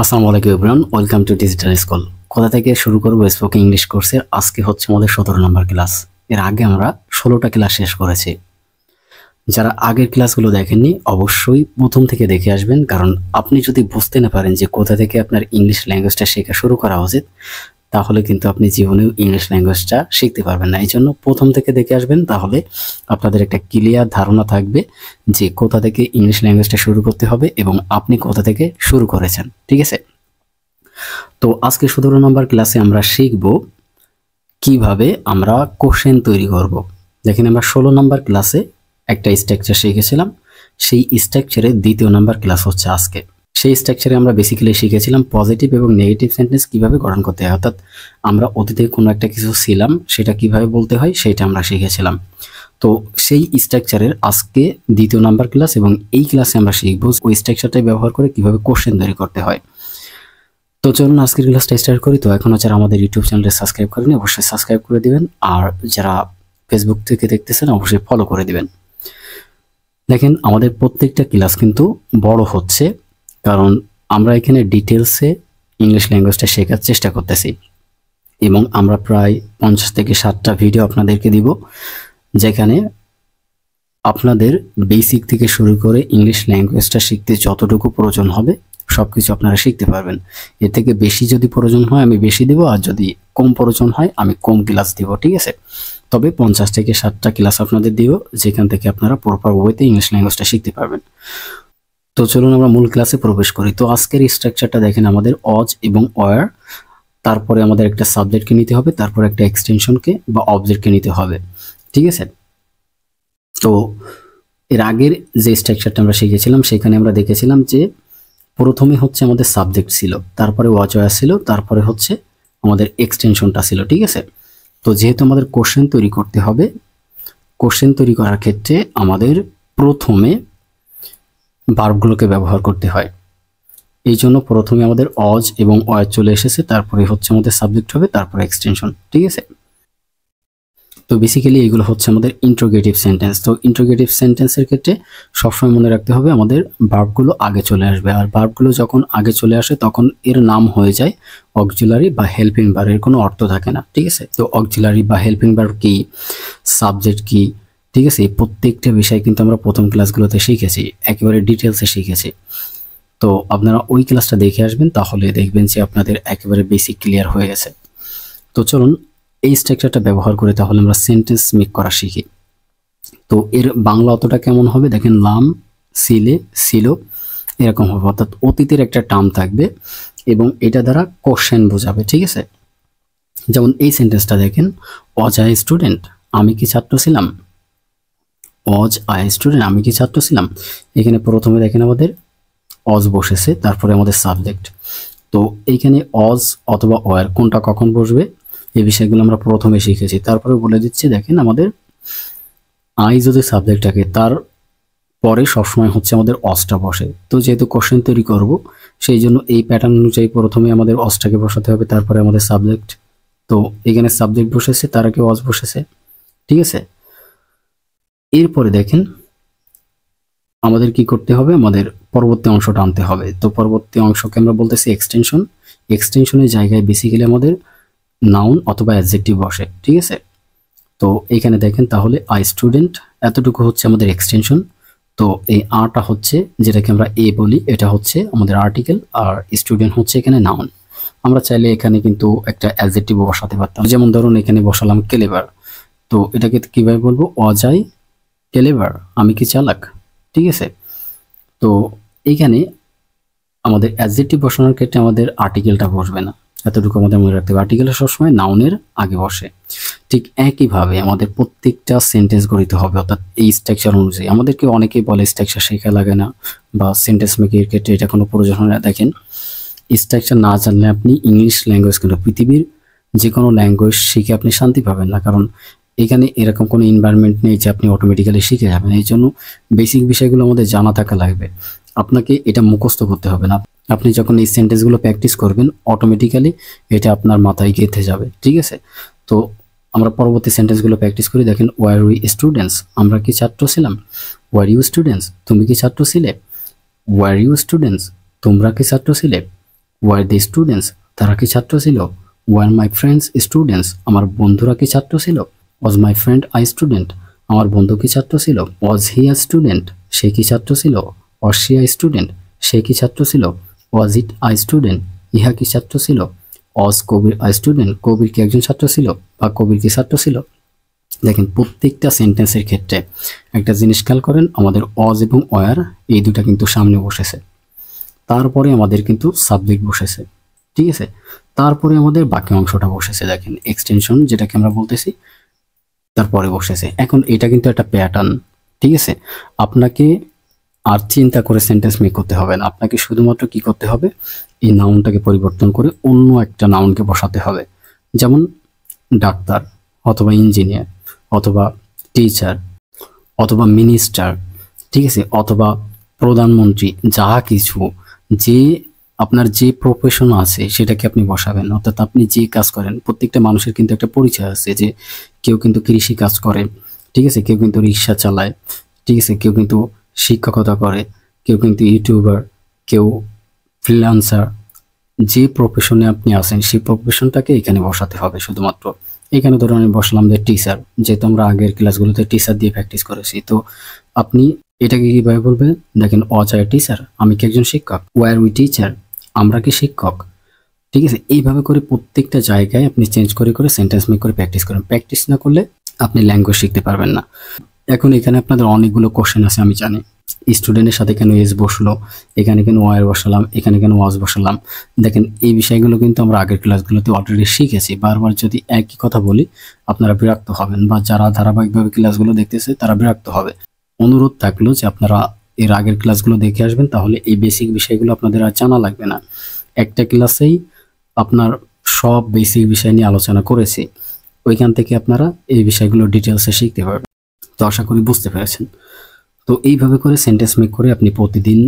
আসসালামু আলাইকুম everyone, welcome to digital school. কোথা থেকে শুরু করব স্পোকেন ইংলিশ কোর্সের। আজকে হচ্ছে আমাদের 17 নম্বর ক্লাস। এর আগে আমরা 16টা ক্লাস শেষ করেছি। যারা আগের ক্লাসগুলো দেখেননি অবশ্যই প্রথম থেকে দেখে আসবেন, কারণ আপনি যদি বুঝতে না পারেন যে কোথা থেকে আপনার ইংলিশ ল্যাঙ্গুয়েজটা শেখা শুরু করা উচিত, তাহলে কিন্তু আপনি জীবনেও ইংলিশ ল্যাঙ্গুয়েজটা শিখতে পারবেন না। এই জন্য প্রথম থেকে দেখে আসবেন, তাহলে আপনাদের একটা ক্লিয়ার ধারণা থাকবে যে কোথা থেকে ইংলিশ ল্যাঙ্গুয়েজটা শুরু করতে হবে এবং আপনি কোথা থেকে শুরু করেছেন। ঠিক আছে, তো আজকে 17 নম্বর ক্লাসে আমরা শিখব কিভাবে আমরা কোশ্চেন তৈরি করব। দেখেন, আমরা 16 নম্বর ক্লাসে একটা স্ট্রাকচার শিখেছিলাম, সেই স্ট্রাকচারের দ্বিতীয় নম্বর ক্লাস হচ্ছে আজকে। সেই স্ট্রাকচারে আমরা বেসিক্যালি শিখেছিলাম পজিটিভ এবং নেগেটিভ সেন্টেন্স কিভাবে গঠন করতে হয়, অর্থাৎ আমরা অতীতে কোনো একটা কিছু ছিলাম সেটা কিভাবে বলতে হয় সেটা আমরা শিখেছিলাম। তো সেই স্ট্রাকচারের আজকে দ্বিতীয় নাম্বার ক্লাস, এবং এই ক্লাসে আমরা শিখব ওই স্ট্রাকচারটাই ব্যবহার করে কিভাবে কোশ্চেন তৈরি করতে হয়। তো চলুন আজকের ক্লাসটা স্টার্ট করি। তো এখনও যারা আমাদের ইউটিউব চ্যানেলটা সাবস্ক্রাইব করেনি অবশ্যই সাবস্ক্রাইব করে দিবেন, আর যারা ফেসবুক থেকে দেখতেছেন অবশ্যই ফলো করে দিবেন। দেখেন, আমাদের প্রত্যেকটা ক্লাস কিন্তু বড় হচ্ছে, কারণ আমরা এখানে ডিটেলসে ইংলিশ ল্যাঙ্গুয়েজটা শেখার চেষ্টা করতেছি, এবং আমরা প্রায় 50 থেকে 60টা ভিডিও আপনাদেরকে দিব, যেখানে আপনাদের বেসিক থেকে শুরু করে ইংলিশ ল্যাঙ্গুয়েজটা শিখতে যতটুকু প্রয়োজন হবে সবকিছু আপনারা শিখতে পারবেন। এর থেকে বেশি যদি প্রয়োজন হয় আমি বেশি দিব, আর যদি কম প্রয়োজন হয় আমি কম ক্লাস দিব। ঠিক আছে, তবে 50 থেকে 60টা ক্লাস আপনাদের দিব, যেখান থেকে আপনারা প্রপার ওয়েতে ইংলিশ ল্যাঙ্গুয়েজটা শিখতে পারবেন। তো চলুন আমরা মূল ক্লাসে প্রবেশ করি। তো আজকের স্ট্রাকচারটা দেখেন, আমাদের অজ এবং ওয়্যার, তারপরে আমাদের একটা সাবজেক্টকে নিতে হবে, তারপর একটা এক্সটেনশনকে বা অবজেক্টকে নিতে হবে। ঠিক আছে, তো এর আগের যে স্ট্রাকচারটা আমরা শিখেছিলাম সেখানে আমরা দেখেছিলাম যে প্রথমে হচ্ছে আমাদের সাবজেক্ট ছিল, তারপরে ওয়াচ ওয়্যার ছিল, তারপরে হচ্ছে আমাদের এক্সটেনশনটা ছিল। ঠিক আছে, তো যেহেতু আমাদের কোশ্চেন তৈরি করতে হবে, কোশ্চেন তৈরি করার ক্ষেত্রে আমাদের প্রথমে ভার্বগুলোকে ব্যবহার করতে হয়। এই জন্য প্রথমে আমাদের অজ এবং ওয়্যার চলে এসেছে, তারপরে হচ্ছে আমাদের সাবজেক্ট হবে, তারপরে এক্সটেনশন। ঠিক আছে, তো বেসিক্যালি এগুলো হচ্ছে আমাদের ইন্ট্রোগেটিভ সেন্টেন্স। তো ইন্ট্রোগেটিভ সেন্টেন্সের ক্ষেত্রে সবসময় মনে রাখতে হবে আমাদের ভার্বগুলো আগে চলে আসবে, আর ভার্বগুলো যখন আগে চলে আসে তখন এর নাম হয়ে যায় অক্সিলারি বা হেল্পিং ভার্ব, এর কোনো অর্থ থাকে না। ঠিক আছে, তো অক্সিলারি বা হেল্পিং ভার্ব কি, সাবজেক্ট কি, ঠিক আছে, এই প্রত্যেকটা বিষয় কিন্তু আমরা প্রথম ক্লাসগুলোতে শিখেছি, একেবারে ডিটেলসে শিখেছি। তো আপনারা ওই ক্লাসটা দেখে আসবেন, তাহলে দেখবেন যে আপনাদের একেবারে বেসিক ক্লিয়ার হয়ে গেছে। তো চলুন এই স্ট্রাকচারটা ব্যবহার করে তাহলে আমরা সেন্টেন্স মেক করা শিখি। তো এর বাংলা অতটা কেমন হবে দেখেন, লাম, সিলে, ছিল, এরকম হবে, অর্থাৎ অতীতের একটা টার্ম থাকবে এবং এটা দ্বারা কোশ্চেন বোঝাবে। ঠিক আছে, যেমন এই সেন্টেন্সটা দেখেন, অজ আই স্টুডেন্ট, আমি কি ছাত্র ছিলাম। অজ আই স্টুডেন্ট, আমি কি ছাত্র ছিলাম। এখানে প্রথমে দেখেন আমাদের অজ বসেছে, তারপরে আমাদের সাবজেক্ট। তো এইখানে অজ অথবা ওয়্যার কোনটা কখন বসবে এই বিষয়গুলো আমরা প্রথমে শিখেছি। তারপরে বলে দিচ্ছি, দেখেন আমাদের আই যদি সাবজেক্ট থাকে তার পরে সবসময় হচ্ছে আমাদের অজটা বসে। তো যেহেতু কোশ্চেন তৈরি করব সেই জন্য এই প্যাটার্ন অনুযায়ী প্রথমে আমাদের অজটাকে বসাতে হবে, তারপরে আমাদের সাবজেক্ট। তো এখানে সাবজেক্ট বসেছে, তার আগে অজ বসেছে। ঠিক আছে, এরপরে দেখেন আমাদের কি করতে হবে, আমাদের পরবর্তী অংশটা আনতে হবে। তো পরবর্তী অংশকে আমরা বলতেছি এক্সটেনশন। এক্সটেনশনের জায়গায় বেসিক্যালি আমাদের নাউন অথবা অ্যাডজেক্টিভ বসে। ঠিক আছে, তো এখানে দেখেন তাহলে আই স্টুডেন্ট এতটুকু হচ্ছে আমাদের এক্সটেনশন। তো এই আটা হচ্ছে যেটাকে আমরা এ বলি, এটা হচ্ছে আমাদের আর্টিকেল, আর স্টুডেন্ট হচ্ছে এখানে নাউন। আমরা চাইলে এখানে কিন্তু একটা অ্যাডজেক্টিভ বসাতে পারতাম, যেমন ধরুন এখানে বসালাম ক্লেভার। তো এটাকে কিভাবে বলবো, অজাই ক্লেভার, আমি কি চালাক। ঠিক আছে, তো এইখানে আমাদের অ্যাডজেক্টিভ বসানোর ক্ষেত্রে আমাদের আর্টিকেলটা বসবে না, এতটুকু আমাদের মনে রাখতে হবে। আর্টিকেলটা সবসময় নাউনের আগে বসে। ঠিক একইভাবে আমাদের প্রত্যেকটা সেন্টেন্স গড়িতে হবে, অর্থাৎ এই স্ট্রাকচার অনুযায়ী। আমাদেরকে অনেকেই বলে স্ট্রাকচার শেখা লাগে না বা সেন্টেন্স মেকিংয়ের ক্ষেত্রে এটা কোনো প্রয়োজন হয় না। দেখেন, স্ট্রাকচার না জানলে আপনি ইংলিশ ল্যাঙ্গুয়েজ কিন্তু পৃথিবীর যে কোনো ল্যাঙ্গুয়েজ শিখে আপনি শান্তি পাবেন না, কারণ এখানে এরকম কোনো এনভায়রনমেন্ট নেই যে আপনি অটোমেটিক্যালি শিখে যাবেন। এই জন্য বেসিক বিষয়গুলো আমাদের জানা থাকা লাগবে, আপনাকে এটা মুখস্থ করতে হবে না। আপনি যখন এই সেন্টেন্সগুলো প্র্যাকটিস করবেন অটোমেটিক্যালি এটা আপনার মাথায় গেঁথে যাবে। ঠিক আছে, তো আমরা পরবর্তী সেন্টেন্সগুলো প্র্যাকটিস করি। দেখেন, ওয়ার উই স্টুডেন্টস, আমরা কি ছাত্র ছিলাম। ওয়ার ইউ স্টুডেন্টস, তুমি কি ছাত্র ছিলে। ওয়ার ইউ স্টুডেন্টস, তোমরা কি ছাত্র ছিলে। ওয়ার দ্য স্টুডেন্টস, তারা কি ছাত্র ছিল? ওয়ার মাই ফ্রেন্ডস স্টুডেন্টস, আমার বন্ধুরা কি ছাত্র ছিল? ওয়াজ মাই ফ্রেন্ড আই স্টুডেন্ট, আমার বন্ধু কি ছাত্র ছিল? ওয়াজ হি আ স্টুডেন্ট, সে কি ছাত্র ছিল? ওয়াজ শি আ স্টুডেন্ট, সে কি ছাত্র ছিল? ওয়াজ ইট আই স্টুডেন্ট, ইহা কি ছাত্র ছিল? ওয়াজ কবির আই স্টুডেন্ট, কবির কি একজন ছাত্র ছিল বা কবির কি ছাত্র ছিল? দেখেন প্রত্যেকটা সেন্টেন্সের ক্ষেত্রে একটা জিনিস খেয়াল করেন, আমাদের ওয়াজ এবং ওয়ার এই দুটা কিন্তু সামনে বসেছে, তারপরে আমাদের কিন্তু সাবজেক্ট বসেছে, ঠিক আছে, তারপরে আমাদের বাকি অংশটা বসেছে। দেখেন এক্সটেনশন যেটাকে আমরা বলতেছি তারপরে বসেছে। এখন এটা কিন্তু একটা প্যাটার্ন, ঠিক আছে, আপনাকে আর চিন্তা করে সেন্টেন্স মেক করতে হবে না, আপনাকে শুধুমাত্র কি করতে হবে, এই নাউনটাকে পরিবর্তন করে অন্য একটা নাউনকে বসাতে হবে। যেমন ডাক্তার অথবা ইঞ্জিনিয়ার অথবা টিচার অথবা মিনিস্টার, ঠিক আছে, অথবা প্রধানমন্ত্রী, যা কিছু, যে আপনার যে প্রফেশন আছে সেটাকে আপনি বসাবেন। অর্থাৎ আপনি যে কাজ করেন, প্রত্যেকটা মানুষের কিন্তু একটা পরিচয় আছে, যে কেউ কিন্তু কৃষি কাজ করে, ঠিক আছে, কেউ কিন্তু রিক্সা চালায়, ঠিক আছে, কেউ কিন্তু শিক্ষকতা করে, কেউ কিন্তু ইউটিউবার, কেউ ফ্রিল্যান্সার। যে প্রফেশনে আপনি আছেন সেই প্রফেশনটাকে এখানে বসাতে হবে শুধুমাত্র। এখানে ধরুন আমি বসলাম যে টিচার, যেহেতু আমরা আগের ক্লাসগুলোতে টিচার দিয়ে প্র্যাকটিস করেছি, তো আপনি এটাকে কিভাবে বলবেন? দেখেন ওয়াজ আই টিচার, আমি কি একজন শিক্ষক? ওয়ার উই টিচার, আমরা কি শিক্ষক? ঠিক আছে, এইভাবে করে প্রত্যেকটা জায়গায় আপনি চেঞ্জ করে করে সেন্টেন্স মেক করে প্র্যাকটিস করেন। প্র্যাকটিস না করলে আপনি ল্যাঙ্গুয়েজ শিখতে পারবেন না। এখন এখানে আপনাদের অনেকগুলো কোশ্চেন আছে, আমি জানি স্টুডেন্টের সাথে কেন এস বসলো, এখানে কেন ওয়ার বসালাম, এখানে কেন ওয়াজ বসালাম। দেখেন এই বিষয়গুলো কিন্তু আমরা আগের ক্লাসগুলোতে অলরেডি শিখেছি। বারবার যদি একই কথা বলি আপনারা বিরক্ত হবেন, বা যারা ধারাবাহিকভাবে ক্লাসগুলো দেখতেছে তারা বিরক্ত হবে। অনুরোধ থাকলো যে আপনারা এর আগের ক্লাসগুলো দেখে আসবেন, তাহলে এই বেসিক বিষয়গুলো আপনাদের আর জানা লাগবে না। একটা ক্লাসেই আপনার সব বেসিক বিষয় নিয়ে আলোচনা করেছি, ওইখান থেকে আপনারা এই বিষয়গুলো ডিটেলসে শিখতে পারবেন। তো আশা করি বুঝতে পেরেছেন। তো এইভাবে করে সেন্টেন্স মেক করে আপনি প্রতিদিন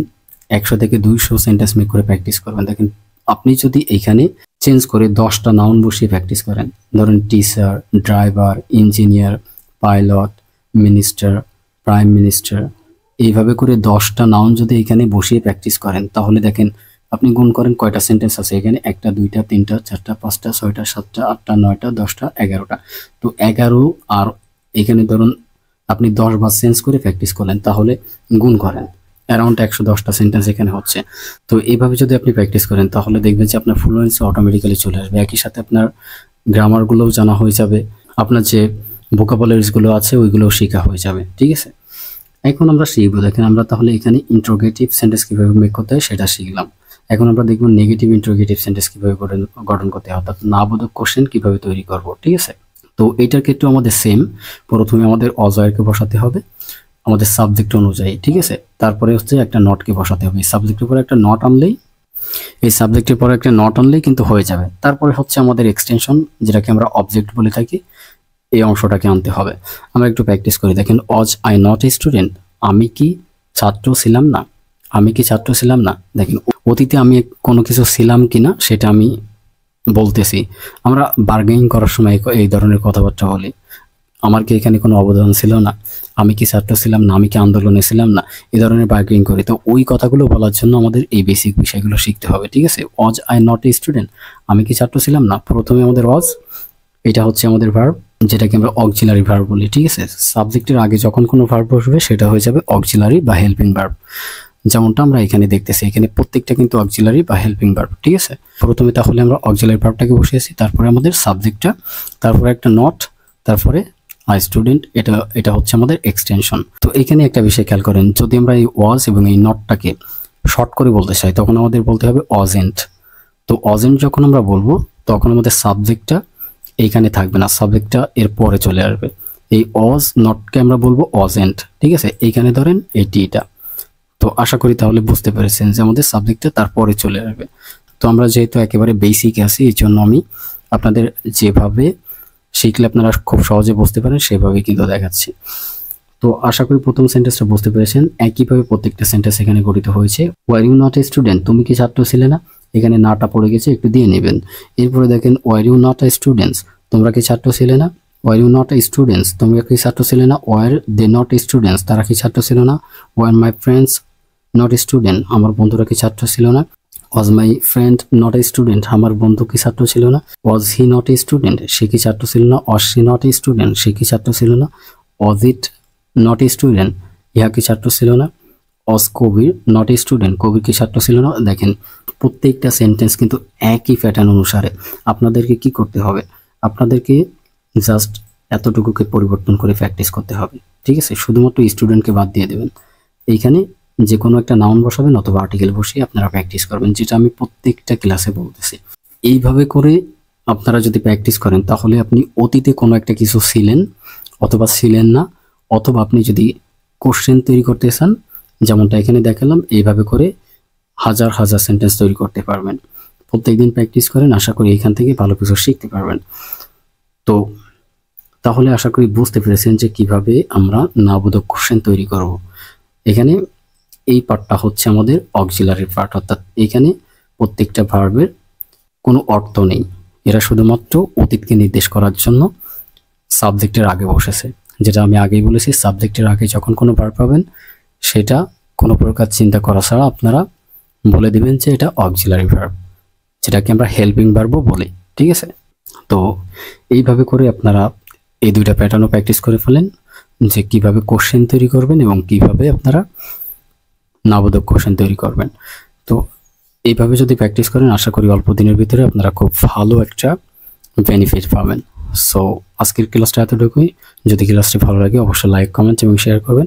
100 থেকে 200 সেন্টেন্স মেক করে প্র্যাকটিস করবেন। দেখেন আপনি যদি এইখানে চেঞ্জ করে 10টা নাউন বসিয়ে প্র্যাকটিস করেন, ধরেন teacher, driver, engineer, pilot, minister, prime minister, এইভাবে করে 10টা নাউন যদি এখানে বসিয়ে প্র্যাকটিস করেন, তাহলে দেখেন আপনি গুণ করেন কয়টা সেন্টেন্স আছে এখানে, 1টা 2টা 3টা 4টা 5টা 6টা 7টা 8টা 9টা 10টা 11টা। তো 11 আর এখানে ধরুন আপনি 10 বার চেঞ্জ করে প্র্যাকটিস করলেন, তাহলে গুণ করেন, অ্যারাউন্ড 110টা সেন্টেন্স এখানে হচ্ছে। তো এইভাবে যদি আপনি প্র্যাকটিস করেন তাহলে দেখবেন যে আপনার ফ্লুয়েন্সি অটোমেটিক্যালি চলে আসবে। একই সাথে আপনার গ্রামারগুলোও জানা হয়ে যাবে, আপনার যে ভোকাবুলারিজগুলো আছে ওইগুলোও শেখা হয়ে যাবে, ঠিক আছে। এখন আমরা শিখবো, দেখেন আমরা তাহলে এখানে ইন্ট্রোগেটিভ সেন্টেন্স কীভাবে মেক করতে হয় সেটা শিখলাম। এখন আমরা দেখব নেগেটিভ ইন্ট্রোগেটিভ সেন্টেন্স কীভাবে গঠন করতে হয়, অর্থাৎ নাবোধক কোশ্চেন কীভাবে তৈরি করব, ঠিক আছে। তো এটার ক্ষেত্রে আমাদের সেম, প্রথমে আমাদের অজয়কে বসাতে হবে আমাদের সাবজেক্ট অনুযায়ী, ঠিক আছে। তারপরে হচ্ছে একটা নটকে বসাতে হবে, এই সাবজেক্টের পরে একটা নট আনলেই, এই সাবজেক্টের পরে একটা নট আনলেই কিন্তু হয়ে যাবে। তারপরে হচ্ছে আমাদের এক্সটেনশন, যেটাকে আমরা অবজেক্ট বলে থাকি, এই অংশটাকে আনতে হবে। আমরা একটু প্র্যাকটিস করি। দেখেন was I not a student, আমি কি ছাত্র ছিলাম না, আমি কি ছাত্র ছিলাম না। দেখেন অতীতে আমি কোনো কিছু ছিলাম কিনা সেটা আমি বলতেছি। আমরা বার্গেনিং করার সময় এই ধরনের কথাবার্তা বলি, আমার কি এখানে কোনো অবদান ছিল না, আমি কি ছাত্র ছিলাম না, আমি কি আন্দোলনে ছিলাম না, এই ধরনের বার্গেনিং করি। তো ওই কথাগুলো বলার জন্য আমাদের এই বেসিক বিষয়গুলো শিখতে হবে, ঠিক আছে। Was I not a student, আমি কি ছাত্র ছিলাম না, প্রথমে আমাদের ওয়াজ, এটা হচ্ছে আমাদের ভার্ব, যেটাকে আমরা অক্সিলারি ভার্ব বলি, ঠিক আছে। সাবজেক্টের আগে যখন কোনো ভার্ব বসবে সেটা হয়ে যাবে অক্সিলারি বা হেল্পিং ভার্ব, যেমনটা আমরা এখানে দেখতেছি। এখানে প্রত্যেকটা কিন্তু অক্সিলারি বা হেল্পিং ভার্ব, ঠিক আছে। প্রথমে তাহলে আমরা অক্সিলারি ভার্বটাকে বসিয়েছি, তারপরে আমাদের সাবজেক্টটা, তারপরে একটা নট, তারপরে আই স্টুডেন্ট, এটা হচ্ছে আমাদের এক্সটেনশন। তো এখানে একটা বিষয় খেয়াল করেন, যদি আমরা এই ওয়াজ এবং এই নটটাকে শর্ট করে বলতে চাই তখন আমাদের বলতে হবে অজেন্ট। তো অজেন্ট যখন আমরা বলবো তখন আমাদের সাবজেক্টটা এইখানে থাকবে না, সাবজেক্টটা এর পরে চলে আসবে। এই অজ নটকে আমরা বলবো অজেন্ট, ঠিক আছে। এইখানে ধরেন এটা। তো আশা করি তাহলে বুঝতে পেরেছেন যে আমাদের সাবজেক্টটা তারপরে চলে আসবে। তো আমরা যেহেতু একেবারে বেসিক আছি, এই জন্য আমি আপনাদের যেভাবে শিখলে আপনারা খুব সহজে বুঝতে পারেন সেভাবেই কিন্তু দেখাচ্ছি। তো আশা করি প্রথম সেন্টেন্সটা বুঝতে পেরেছেন। একইভাবে প্রত্যেকটা সেন্টেন্স এখানে গঠিত হয়েছে। Were you not a student, তুমি কি ছাত্র ছিলে না, এখানে নাটা পড়ে গেছে, একটু দিয়ে নেবেন। এরপরে দেখেন were you not a students, তোমরা কি ছাত্র ছিলে না, were you not a students, তোমরা কি ছাত্র ছিলে না। ওয়ার দে নট স্টুডেন্টস, তারা কি ছাত্র ছিল না। Were my friends not student, আমার বন্ধুরা কি ছাত্র ছিল না। Was my friend not a student, আমার বন্ধু কি ছাত্র ছিল না? ওয়াজ হি নট এ স্টুডেন্ট, সে কি ছাত্র ছিল না? Was she not a student, সে কি ছাত্র ছিল না? ওয়াজ ইট নট এ স্টুডেন্ট, ইহা কি ছাত্র ছিল না? ওয়াজ কবির নট এ স্টুডেন্ট, কবির কি ছাত্র ছিল না? দেখেন প্রত্যেকটা সেন্টেন্স কিন্তু একই প্যাটার্ন অনুসারে। আপনাদেরকে কি করতে হবে? আপনাদেরকে জাস্ট এতটুকুকে পরিবর্তন করে প্র্যাকটিস করতে হবে, ঠিক আছে? শুধুমাত্র স্টুডেন্টকে বাদ দিয়ে দেবেন। এইখানে যে কোনো একটা নাউন বসাবেন অথবা আর্টিকেল বসিয়ে আপনারা প্র্যাকটিস করবেন, যেটা আমি প্রত্যেকটা ক্লাসে বলতেছি। এইভাবে করে আপনারা যদি প্র্যাকটিস করেন তাহলে আপনি অতীতে কোনো একটা কিছু ছিলেন অথবা ছিলেন না, অথবা আপনি যদি কোশ্চেন তৈরি করতে চান, যেমনটা এখানে দেখালাম, এইভাবে করে হাজার হাজার সেন্টেন্স তৈরি করতে পারবেন। প্রত্যেকদিন প্র্যাকটিস করেন, আশা করি এখান থেকে ভালো কিছু শিখতে পারবেন। তো তাহলে আশা করি বুঝতে পেরেছেন যে কিভাবে আমরা নাবোধক কোশ্চেন তৈরি করব। এখানে এই পার্টটা হচ্ছে আমাদের অক্সিলারি পার্ট, অর্থাৎ এখানে প্রত্যেকটা ভার্বের কোনো অর্থ নেই, এরা শুধুমাত্র অতীতকে নির্দেশ করার জন্য সাবজেক্টের আগে বসেছে। যেটা আমি আগেই বলেছি, সাবজেক্টের আগে যখন কোনো ভার্ব পাবেন সেটা কোনো প্রকার চিন্তা করা ছাড়া আপনারা বলে দিবেন যে এটা অক্সিলারি ভার্ব, যেটাকে আমরা হেল্পিং ভার্বও বলি, ঠিক আছে? তো এইভাবে করে আপনারা এই দুইটা প্যাটার্নও প্র্যাকটিস করে ফেলেন, যে কিভাবে কোশ্চেন তৈরি করবেন এবং কিভাবে আপনারা নাবোধক কোশ্চেন তৈরি করবেন। তো এইভাবে যদি প্র্যাকটিস করেন আশা করি অল্প দিনের ভিতরে আপনারা খুব ভালো একটা বেনিফিট পাবেন। সো আজকের ক্লাসটা এতটুকুই। যদি ক্লাসটি ভালো লাগে অবশ্যই লাইক, কমেন্ট এবং শেয়ার করবেন।